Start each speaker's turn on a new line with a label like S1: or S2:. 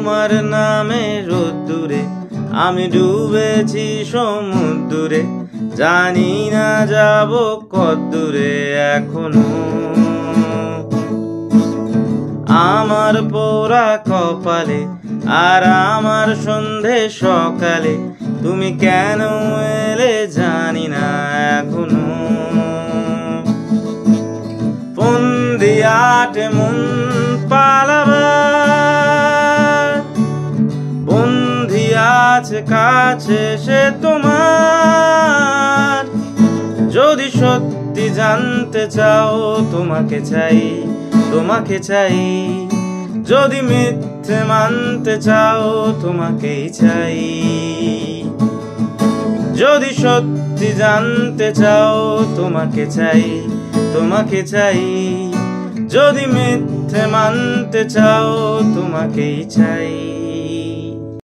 S1: তোমার নামে রোদ্দুরে আমি ডুবেছি সমুদ্রে, জানি না যাব কতদূরে এখনো। আমার পোড়া কপালে আর আমার সন্ধে সকালে তুমি কেন এলে জানি না এখনো। ফন্দি আটে মন পালাবার, বন্ধি আছে কাছে সে তোমার। যদি সত্যি জানতে চাও তোমাকে চাই, তোমাকে চাই। যদি মিথ্যে মানতে চাও তোমাকেই চাই। যদি সত্যি জানতে চাও তোমাকে চাই, তোমাকে চাই। যদি মিথ্যে মানতে চাও তোমাকেই চাই।